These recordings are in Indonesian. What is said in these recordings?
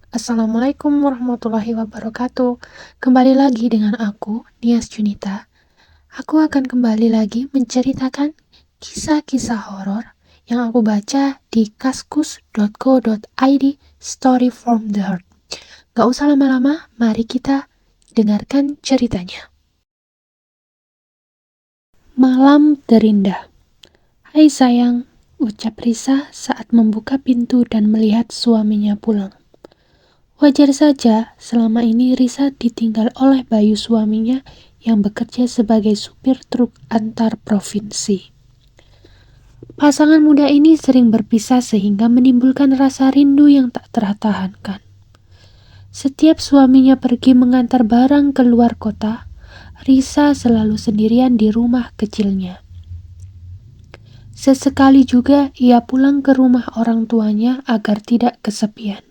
Assalamualaikum warahmatullahi wabarakatuh. Kembali lagi dengan aku, Nias Junita. Aku akan kembali lagi menceritakan kisah-kisah horor yang aku baca di kaskus.co.id Story from the Heart. Gak usah lama-lama, mari kita dengarkan ceritanya. Malam terindah. Hai sayang, ucap Risa saat membuka pintu dan melihat suaminya pulang. Wajar saja, selama ini Risa ditinggal oleh Bayu suaminya yang bekerja sebagai supir truk antar provinsi. Pasangan muda ini sering berpisah sehingga menimbulkan rasa rindu yang tak tertahankan. Setiap suaminya pergi mengantar barang ke luar kota, Risa selalu sendirian di rumah kecilnya. Sesekali juga ia pulang ke rumah orang tuanya agar tidak kesepian.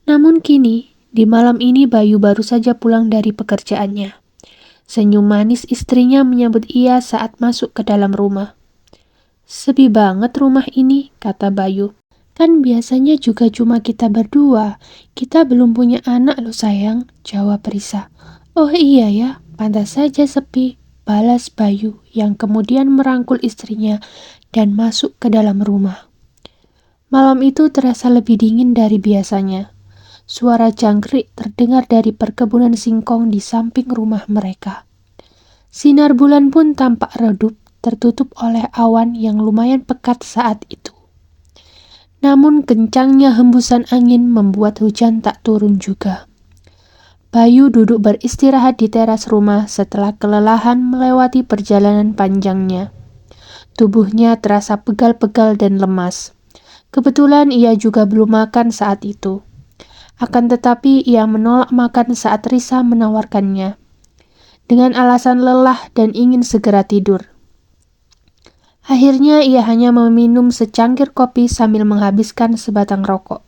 Namun kini, di malam ini Bayu baru saja pulang dari pekerjaannya. Senyum manis istrinya menyambut ia saat masuk ke dalam rumah. Sepi banget rumah ini, kata Bayu. Kan biasanya juga cuma kita berdua. Kita belum punya anak loh sayang, jawab Risa. Oh iya ya, pantas saja sepi, balas Bayu yang kemudian merangkul istrinya dan masuk ke dalam rumah. Malam itu terasa lebih dingin dari biasanya. Suara jangkrik terdengar dari perkebunan singkong di samping rumah mereka. Sinar bulan pun tampak redup, tertutup oleh awan yang lumayan pekat saat itu. Namun kencangnya hembusan angin membuat hujan tak turun juga. Bayu duduk beristirahat di teras rumah setelah kelelahan melewati perjalanan panjangnya. Tubuhnya terasa pegal-pegal dan lemas. Kebetulan ia juga belum makan saat itu. Akan tetapi ia menolak makan saat Risa menawarkannya, dengan alasan lelah dan ingin segera tidur. Akhirnya ia hanya meminum secangkir kopi sambil menghabiskan sebatang rokok.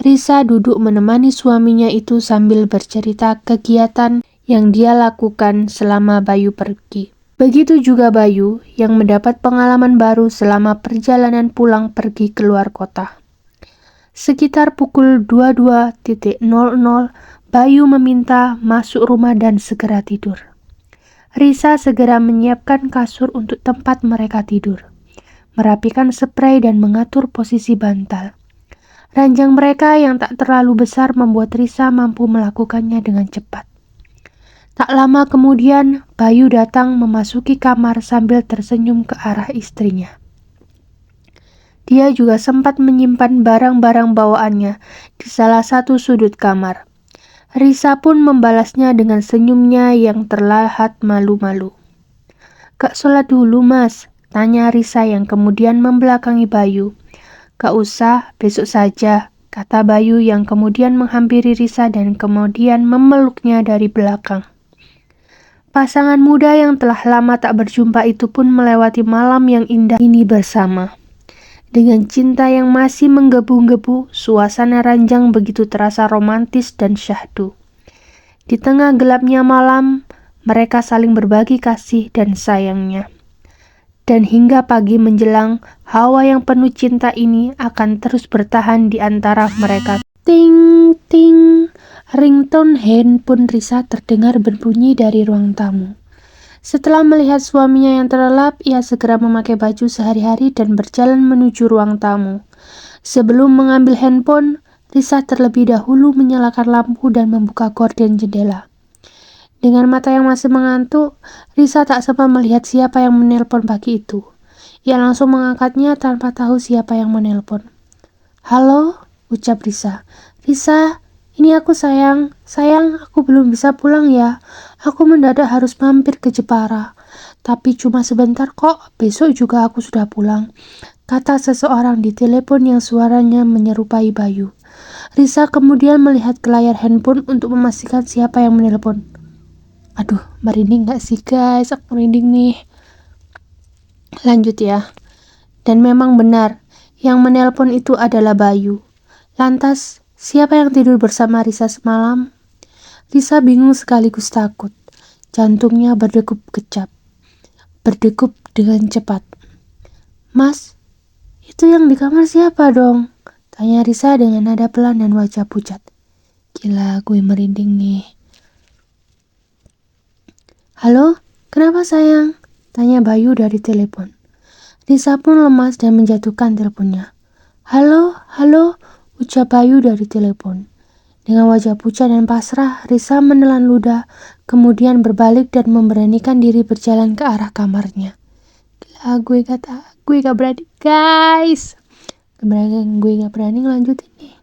Risa duduk menemani suaminya itu sambil bercerita kegiatan yang dia lakukan selama Bayu pergi. Begitu juga Bayu yang mendapat pengalaman baru selama perjalanan pulang pergi keluar kota. Sekitar pukul 22.00, Bayu meminta masuk rumah dan segera tidur. Risa segera menyiapkan kasur untuk tempat mereka tidur, merapikan spray dan mengatur posisi bantal. Ranjang mereka yang tak terlalu besar membuat Risa mampu melakukannya dengan cepat. Tak lama kemudian, Bayu datang memasuki kamar sambil tersenyum ke arah istrinya. Dia juga sempat menyimpan barang-barang bawaannya di salah satu sudut kamar. Risa pun membalasnya dengan senyumnya yang terlihat malu-malu. "Gak sholat dulu mas?" tanya Risa yang kemudian membelakangi Bayu. "Gak usah, besok saja," kata Bayu yang kemudian menghampiri Risa dan kemudian memeluknya dari belakang. Pasangan muda yang telah lama tak berjumpa itu pun melewati malam yang indah ini bersama. Dengan cinta yang masih menggebu-gebu, suasana ranjang begitu terasa romantis dan syahdu. Di tengah gelapnya malam, mereka saling berbagi kasih dan sayangnya. Dan hingga pagi menjelang, hawa yang penuh cinta ini akan terus bertahan di antara mereka. Ting, ting, ringtone handphone Risa terdengar berbunyi dari ruang tamu. Setelah melihat suaminya yang terlelap, ia segera memakai baju sehari-hari dan berjalan menuju ruang tamu. Sebelum mengambil handphone, Risa terlebih dahulu menyalakan lampu dan membuka gorden jendela. Dengan mata yang masih mengantuk, Risa tak sempat melihat siapa yang menelpon pagi itu. Ia langsung mengangkatnya tanpa tahu siapa yang menelpon. "Halo," ucap Risa. "Risa, ini aku sayang. Sayang, aku belum bisa pulang ya. Aku mendadak harus mampir ke Jepara. Tapi cuma sebentar kok, besok juga aku sudah pulang," kata seseorang di telepon yang suaranya menyerupai Bayu. Risa kemudian melihat ke layar handphone untuk memastikan siapa yang menelpon. Aduh, merinding gak sih guys? Aku merinding nih. Lanjut ya. Dan memang benar, yang menelpon itu adalah Bayu. Lantas, siapa yang tidur bersama Risa semalam? Risa bingung sekaligus takut. Jantungnya berdegup kecap. Berdegup dengan cepat. "Mas, itu yang di kamar siapa dong?" Tanya Risa dengan nada pelan dan wajah pucat. Gila, gue merinding nih. Halo, kenapa sayang? Tanya Bayu dari telepon. Risa pun lemas dan menjatuhkan teleponnya. Halo, ucap Bayu dari telepon. Dengan wajah pucat dan pasrah, Risa menelan ludah, kemudian berbalik dan memberanikan diri berjalan ke arah kamarnya. Gila, gue gak berani, guys. Gue gak berani ngelanjutin nih.